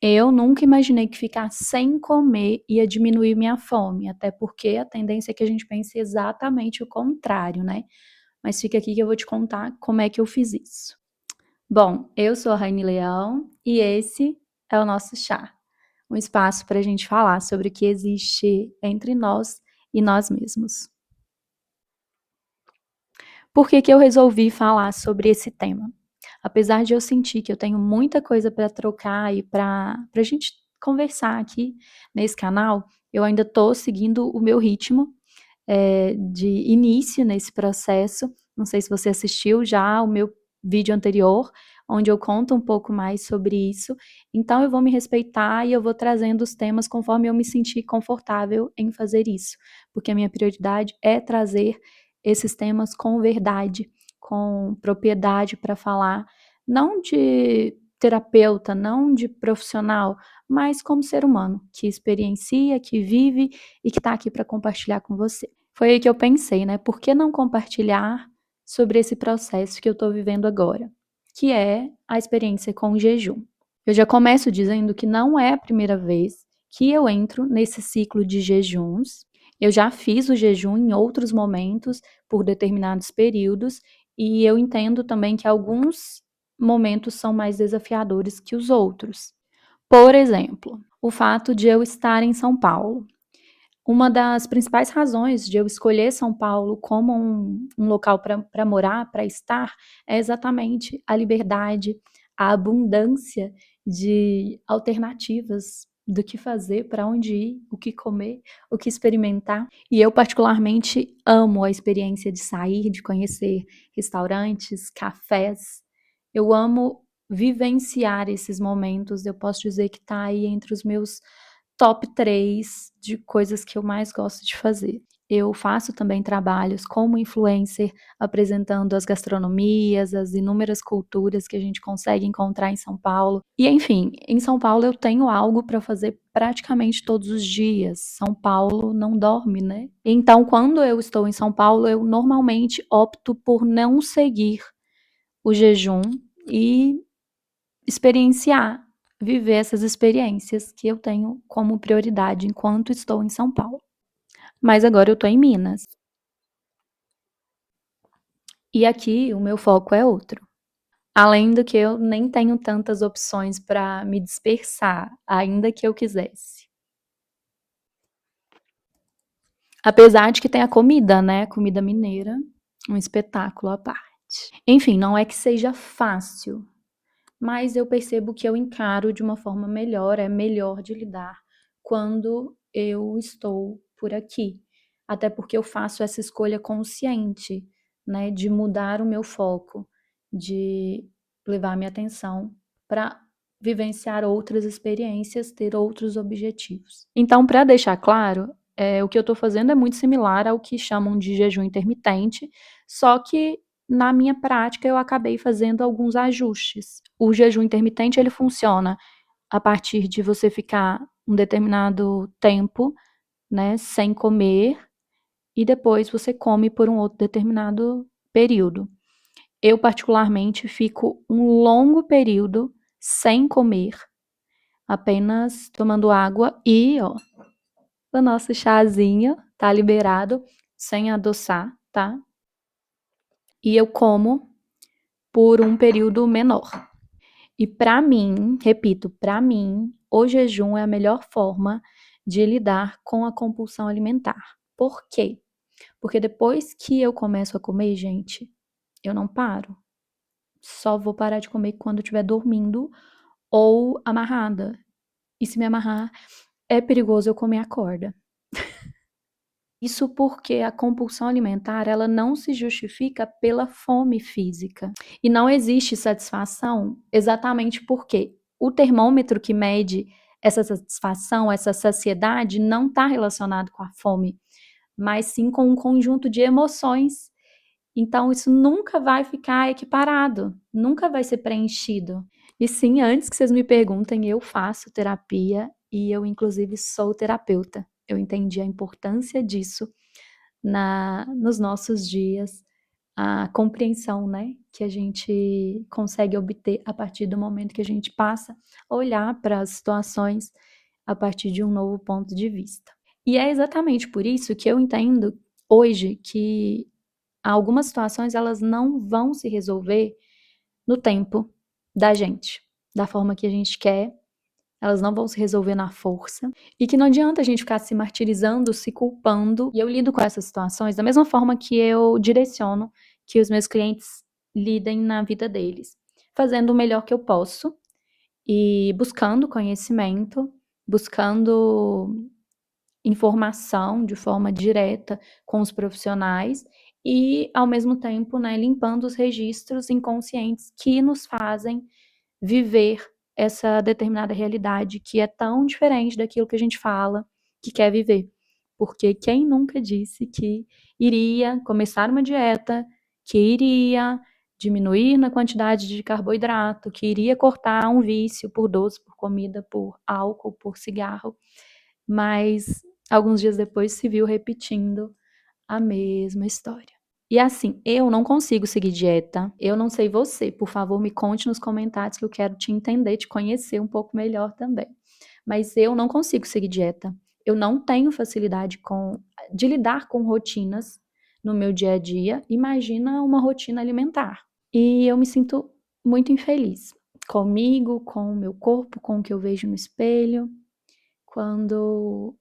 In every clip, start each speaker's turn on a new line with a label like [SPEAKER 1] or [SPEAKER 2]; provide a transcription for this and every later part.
[SPEAKER 1] Eu nunca imaginei que ficar sem comer ia diminuir minha fome, até porque a tendência é que a gente pense exatamente o contrário, né? Mas fica aqui que eu vou te contar como é que eu fiz isso. Bom, eu sou a Raine Leão e esse é o nosso chá, um espaço para a gente falar sobre o que existe entre nós e nós mesmos. Por que que eu resolvi falar sobre esse tema? Apesar de eu sentir que eu tenho muita coisa para trocar e para a gente conversar aqui nesse canal, eu ainda estou seguindo o meu ritmo de início nesse processo. Não sei se você assistiu já o meu vídeo anterior, onde eu conto um pouco mais sobre isso. Então eu vou me respeitar e eu vou trazendo os temas conforme eu me sentir confortável em fazer isso, porque a minha prioridade é trazer esses temas com verdade, com propriedade para falar, não de terapeuta, não de profissional, mas como ser humano que experiencia, que vive e que está aqui para compartilhar com você. Foi aí que eu pensei, né? Por que não compartilhar sobre esse processo que eu estou vivendo agora, que é a experiência com o jejum. Eu já começo dizendo que não é a primeira vez que eu entro nesse ciclo de jejuns. Eu já fiz o jejum em outros momentos, por determinados períodos, e eu entendo também que alguns momentos são mais desafiadores que os outros. Por exemplo, o fato de eu estar em São Paulo. Uma das principais razões de eu escolher São Paulo como um local para morar, para estar, é exatamente a liberdade, a abundância de alternativas do que fazer, para onde ir, o que comer, o que experimentar. E eu, particularmente, amo a experiência de sair, de conhecer restaurantes, cafés. Eu amo vivenciar esses momentos. Eu posso dizer que está aí entre os meus top 3 de coisas que eu mais gosto de fazer. Eu faço também trabalhos como influencer, apresentando as gastronomias, as inúmeras culturas que a gente consegue encontrar em São Paulo. E, enfim, em São Paulo eu tenho algo para fazer praticamente todos os dias. São Paulo não dorme, né? Então, quando eu estou em São Paulo, eu normalmente opto por não seguir o jejum e experienciar, viver essas experiências que eu tenho como prioridade enquanto estou em São Paulo. Mas agora eu estou em Minas. E aqui o meu foco é outro. Além do que eu nem tenho tantas opções para me dispersar, ainda que eu quisesse. Apesar de que tem a comida, né? Comida mineira, um espetáculo à parte. Enfim, não é que seja fácil, mas eu percebo que eu encaro de uma forma melhor, é melhor de lidar quando eu estou por aqui. Até porque eu faço essa escolha consciente, né, de mudar o meu foco, de levar minha atenção para vivenciar outras experiências, ter outros objetivos. Então, para deixar claro, o que eu estou fazendo é muito similar ao que chamam de jejum intermitente, só que na minha prática eu acabei fazendo alguns ajustes. O jejum intermitente ele funciona a partir de você ficar um determinado tempo, né, sem comer e depois você come por um outro determinado período. Eu particularmente fico um longo período sem comer, apenas tomando água e, ó, o nosso chazinho tá liberado, sem adoçar, tá? E eu como por um período menor. E para mim, repito, para mim, o jejum é a melhor forma de lidar com a compulsão alimentar. Por quê? Porque depois que eu começo a comer, gente, eu não paro. Só vou parar de comer quando eu estiver dormindo ou amarrada. E se me amarrar, é perigoso eu comer a corda. Isso porque a compulsão alimentar, ela não se justifica pela fome física. E não existe satisfação exatamente porque o termômetro que mede essa satisfação, essa saciedade, não está relacionado com a fome, mas sim com um conjunto de emoções. Então, isso nunca vai ficar equiparado, nunca vai ser preenchido. E sim, antes que vocês me perguntem, eu faço terapia e eu, inclusive, sou terapeuta. Eu entendi a importância disso nos nossos dias a compreensão, né, que a gente consegue obter a partir do momento que a gente passa a olhar para as situações a partir de um novo ponto de vista. E é exatamente por isso que eu entendo hoje que algumas situações elas não vão se resolver no tempo da gente, da forma que a gente quer, elas não vão se resolver na força, e que não adianta a gente ficar se martirizando, se culpando. E eu lido com essas situações da mesma forma que eu direciono que os meus clientes lidem na vida deles, fazendo o melhor que eu posso e buscando conhecimento, buscando informação de forma direta com os profissionais e, ao mesmo tempo, né, limpando os registros inconscientes que nos fazem viver essa determinada realidade que é tão diferente daquilo que a gente fala que quer viver. Porque quem nunca disse que iria começar uma dieta, que iria diminuir na quantidade de carboidrato, que iria cortar um vício por doce, por comida, por álcool, por cigarro, mas alguns dias depois se viu repetindo a mesma história. E assim, eu não consigo seguir dieta. Eu não sei você. Por favor, me conte nos comentários que eu quero te entender, te conhecer um pouco melhor também. Mas eu não consigo seguir dieta. Eu não tenho facilidade de lidar com rotinas no meu dia a dia. Imagina uma rotina alimentar. E eu me sinto muito infeliz comigo, com o meu corpo, com o que eu vejo no espelho, quando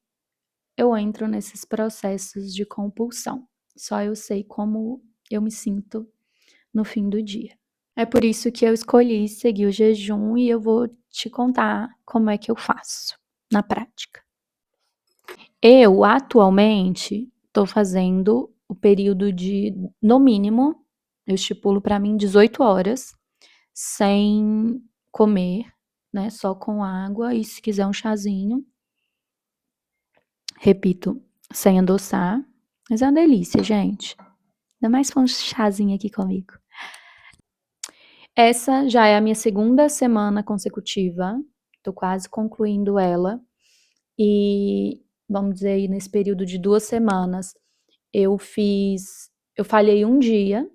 [SPEAKER 1] eu entro nesses processos de compulsão. Só eu sei como eu me sinto no fim do dia. É por isso que eu escolhi seguir o jejum e eu vou te contar como é que eu faço na prática. Eu atualmente estou fazendo o período de, no mínimo, eu estipulo para mim 18 horas sem comer, né? Só com água e se quiser um chazinho. Repito, sem adoçar. Mas é uma delícia, gente. Ainda mais com um chazinho aqui comigo. Essa já é a minha segunda semana consecutiva. Tô quase concluindo ela. E vamos dizer aí, nesse período de 2 semanas, eu falhei um dia,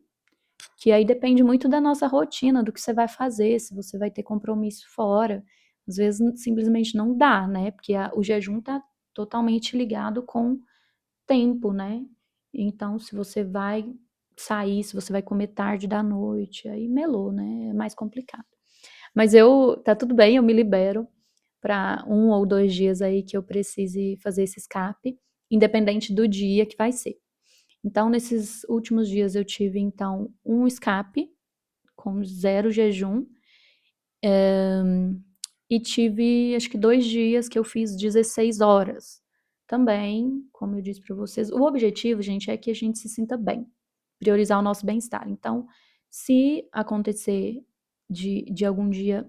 [SPEAKER 1] que aí depende muito da nossa rotina, do que você vai fazer, se você vai ter compromisso fora. Às vezes simplesmente não dá, né? Porque o jejum tá totalmente ligado com tempo, né? Então, se você vai sair, se você vai comer tarde da noite, aí melou, né? É mais complicado. Mas tá tudo bem, eu me libero para 1 ou 2 dias aí que eu precise fazer esse escape, independente do dia que vai ser. Então, nesses últimos dias eu tive, então, um escape com 0 jejum, e tive, acho que 2 dias que eu fiz 16 horas. Também, como eu disse para vocês, o objetivo, gente, é que a gente se sinta bem, priorizar o nosso bem-estar. Então, se acontecer de algum dia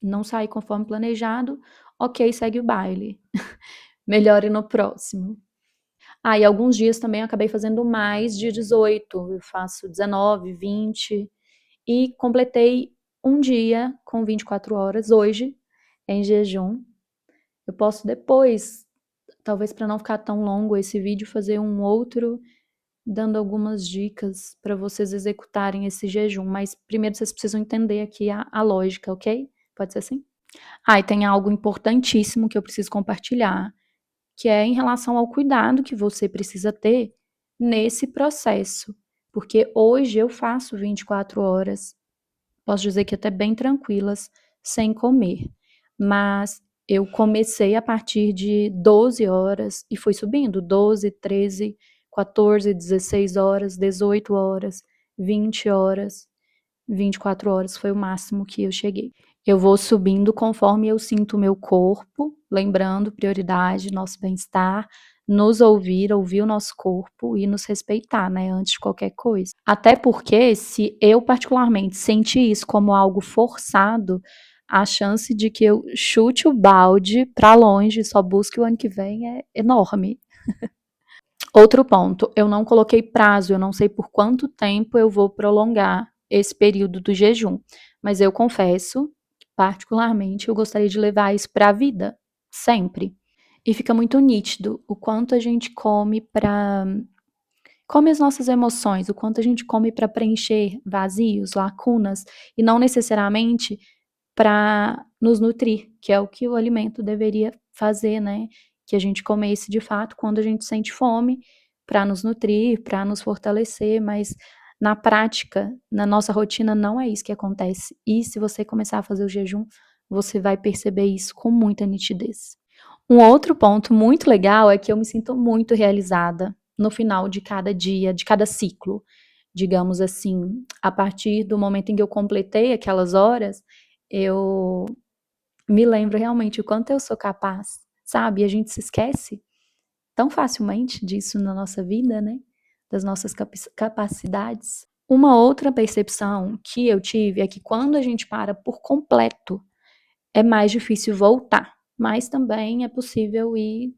[SPEAKER 1] não sair conforme planejado, ok, segue o baile. Melhore no próximo. Ah, e alguns dias também eu acabei fazendo mais de 18, eu faço 19, 20, e completei um dia com 24 horas, hoje, em jejum. Eu posso depois, talvez para não ficar tão longo esse vídeo, fazer um outro dando algumas dicas para vocês executarem esse jejum, mas primeiro vocês precisam entender aqui a lógica, ok? Pode ser assim? Ah, e tem algo importantíssimo que eu preciso compartilhar, que é em relação ao cuidado que você precisa ter nesse processo. Porque hoje eu faço 24 horas, posso dizer que até bem tranquilas, sem comer. Mas eu comecei a partir de 12 horas e fui subindo, 12, 13, 14, 16 horas, 18 horas, 20 horas, 24 horas foi o máximo que eu cheguei. Eu vou subindo conforme eu sinto o meu corpo, lembrando prioridade, nosso bem-estar, nos ouvir o nosso corpo e nos respeitar, né, antes de qualquer coisa. Até porque se eu particularmente sentir isso como algo forçado, a chance de que eu chute o balde para longe e só busque o ano que vem é enorme. Outro ponto, eu não coloquei prazo, eu não sei por quanto tempo eu vou prolongar esse período do jejum, mas eu confesso, particularmente, eu gostaria de levar isso para a vida, sempre. E fica muito nítido o quanto a gente come Come as nossas emoções, o quanto a gente come para preencher vazios, lacunas, e não necessariamente para nos nutrir, que é o que o alimento deveria fazer, né? Que a gente comesse de fato quando a gente sente fome, para nos nutrir, para nos fortalecer, mas na prática, na nossa rotina, não é isso que acontece. E se você começar a fazer o jejum, você vai perceber isso com muita nitidez. Um outro ponto muito legal é que eu me sinto muito realizada no final de cada dia, de cada ciclo. Digamos assim, a partir do momento em que eu completei aquelas horas, eu me lembro realmente o quanto eu sou capaz, sabe? E a gente se esquece tão facilmente disso na nossa vida, né? Das nossas capacidades. Uma outra percepção que eu tive é que quando a gente para por completo, é mais difícil voltar, mas também é possível ir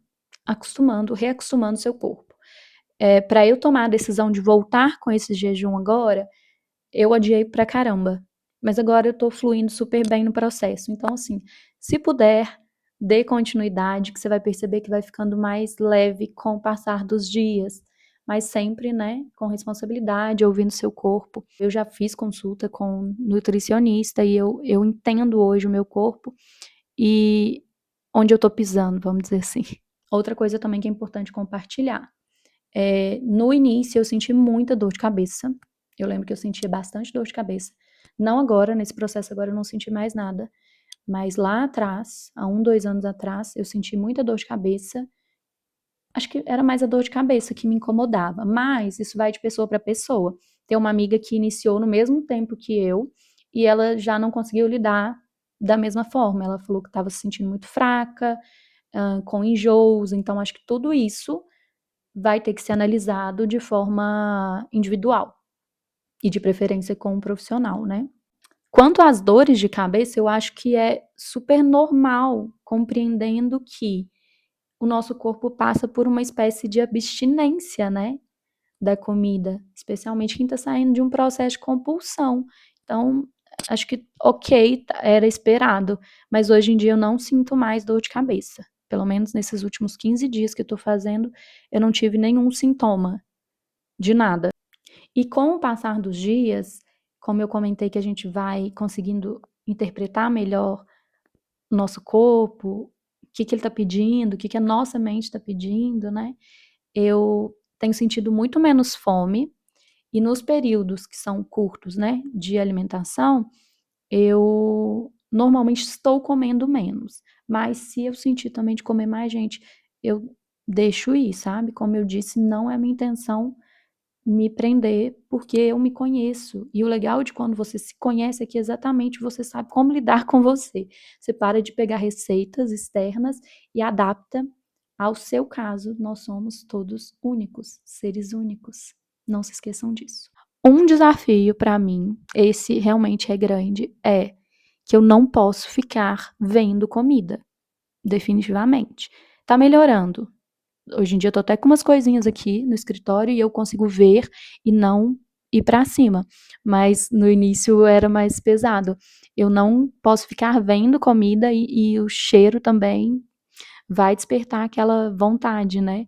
[SPEAKER 1] acostumando, reacostumando seu corpo. Para eu tomar a decisão de voltar com esse jejum agora, eu adiei pra caramba, mas agora eu tô fluindo super bem no processo. Então, assim, se puder, dê continuidade, que você vai perceber que vai ficando mais leve com o passar dos dias, mas sempre, né, com responsabilidade, ouvindo seu corpo. Eu já fiz consulta com nutricionista e eu entendo hoje o meu corpo e onde eu tô pisando, vamos dizer assim. Outra coisa também que é importante compartilhar. No início eu senti muita dor de cabeça. Eu lembro que eu sentia bastante dor de cabeça. Não agora, nesse processo agora eu não senti mais nada. Mas lá atrás, há 2 anos atrás, eu senti muita dor de cabeça. Acho que era mais a dor de cabeça que me incomodava. Mas isso vai de pessoa para pessoa. Tem uma amiga que iniciou no mesmo tempo que eu e ela já não conseguiu lidar da mesma forma. Ela falou que estava se sentindo muito fraca, com enjoos. Então acho que tudo isso vai ter que ser analisado de forma individual e de preferência com um profissional, né? Quanto às dores de cabeça, eu acho que é super normal, compreendendo que o nosso corpo passa por uma espécie de abstinência, né, da comida, especialmente quem está saindo de um processo de compulsão. Então, acho que ok, era esperado, mas hoje em dia eu não sinto mais dor de cabeça. Pelo menos nesses últimos 15 dias que eu tô fazendo, eu não tive nenhum sintoma de nada. E com o passar dos dias, como eu comentei que a gente vai conseguindo interpretar melhor o nosso corpo, o que ele está pedindo, o que a nossa mente está pedindo, né? Eu tenho sentido muito menos fome e nos períodos que são curtos, né, de alimentação, eu normalmente estou comendo menos. Mas se eu sentir também de comer mais, gente, eu deixo ir, sabe? Como eu disse, não é a minha intenção me prender, porque eu me conheço. E o legal de quando você se conhece é que exatamente você sabe como lidar com você. Você para de pegar receitas externas e adapta ao seu caso. Nós somos todos únicos, seres únicos. Não se esqueçam disso. Um desafio para mim, esse realmente é grande, é que eu não posso ficar vendo comida, definitivamente. Tá melhorando, hoje em dia eu tô até com umas coisinhas aqui no escritório e eu consigo ver e não ir para cima. Mas no início era mais pesado. Eu não posso ficar vendo comida e o cheiro também vai despertar aquela vontade, né?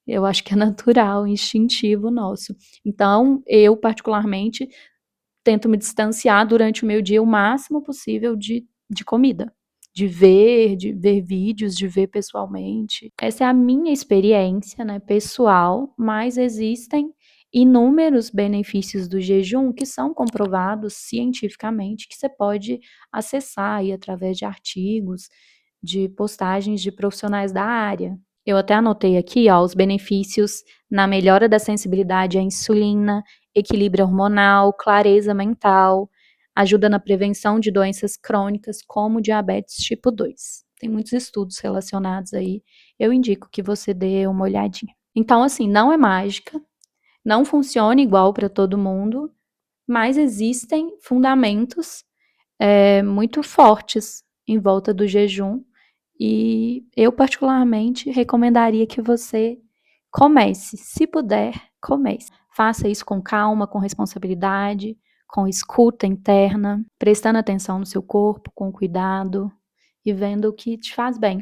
[SPEAKER 1] Eu acho que é natural, instintivo nosso. Então, eu particularmente tento me distanciar durante o meu dia o máximo possível de comida, de ver vídeos, de ver pessoalmente. Essa é a minha experiência, né, pessoal, mas existem inúmeros benefícios do jejum que são comprovados cientificamente, que você pode acessar aí através de artigos, de postagens de profissionais da área. Eu até anotei aqui, ó, os benefícios na melhora da sensibilidade à insulina, equilíbrio hormonal, clareza mental, ajuda na prevenção de doenças crônicas como diabetes tipo 2. Tem muitos estudos relacionados aí. Eu indico que você dê uma olhadinha. Então, assim, não é mágica, não funciona igual para todo mundo, mas existem fundamentos muito fortes em volta do jejum e eu particularmente recomendaria que você comece, se puder, comece. Faça isso com calma, com responsabilidade, com escuta interna, prestando atenção no seu corpo, com cuidado e vendo o que te faz bem.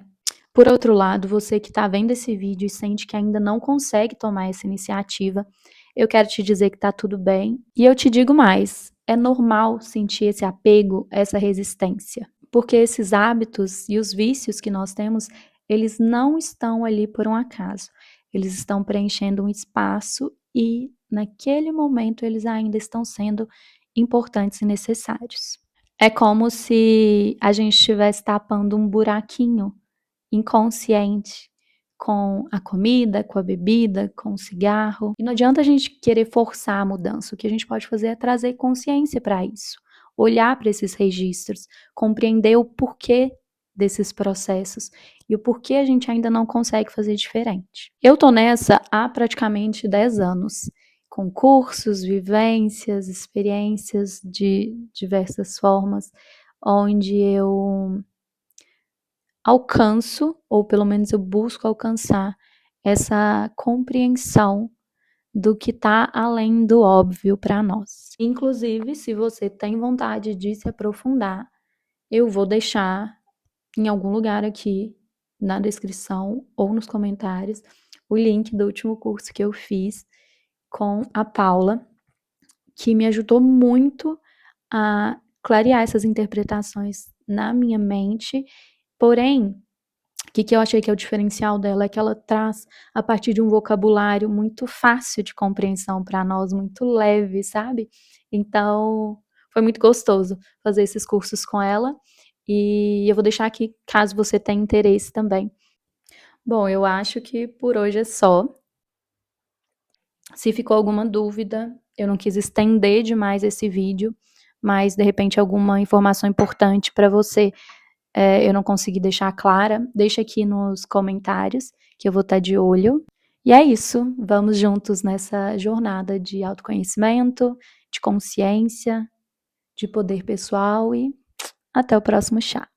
[SPEAKER 1] Por outro lado, você que está vendo esse vídeo e sente que ainda não consegue tomar essa iniciativa, eu quero te dizer que tá tudo bem. E eu te digo mais, é normal sentir esse apego, essa resistência, porque esses hábitos e os vícios que nós temos, eles não estão ali por um acaso. Eles estão preenchendo um espaço e naquele momento eles ainda estão sendo importantes e necessários. É como se a gente estivesse tapando um buraquinho inconsciente com a comida, com a bebida, com o cigarro. E não adianta a gente querer forçar a mudança. O que a gente pode fazer é trazer consciência para isso, olhar para esses registros, compreender o porquê desses processos e o porquê a gente ainda não consegue fazer diferente. Eu tô nessa há praticamente 10 anos, com cursos, vivências, experiências de diversas formas, onde eu alcanço, ou pelo menos eu busco alcançar, essa compreensão do que está além do óbvio para nós. Inclusive, se você tem vontade de se aprofundar, eu vou deixar em algum lugar aqui na descrição ou nos comentários o link do último curso que eu fiz com a Paula, que me ajudou muito a clarear essas interpretações na minha mente. Porém, o que eu achei que é o diferencial dela é que ela traz a partir de um vocabulário muito fácil de compreensão para nós, muito leve, sabe? Então, foi muito gostoso fazer esses cursos com ela e eu vou deixar aqui caso você tenha interesse também. Bom, eu acho que por hoje é só. Se ficou alguma dúvida, eu não quis estender demais esse vídeo, mas de repente alguma informação importante para você eu não consegui deixar clara, deixa aqui nos comentários que eu vou estar de olho. E é isso, vamos juntos nessa jornada de autoconhecimento, de consciência, de poder pessoal e até o próximo chá.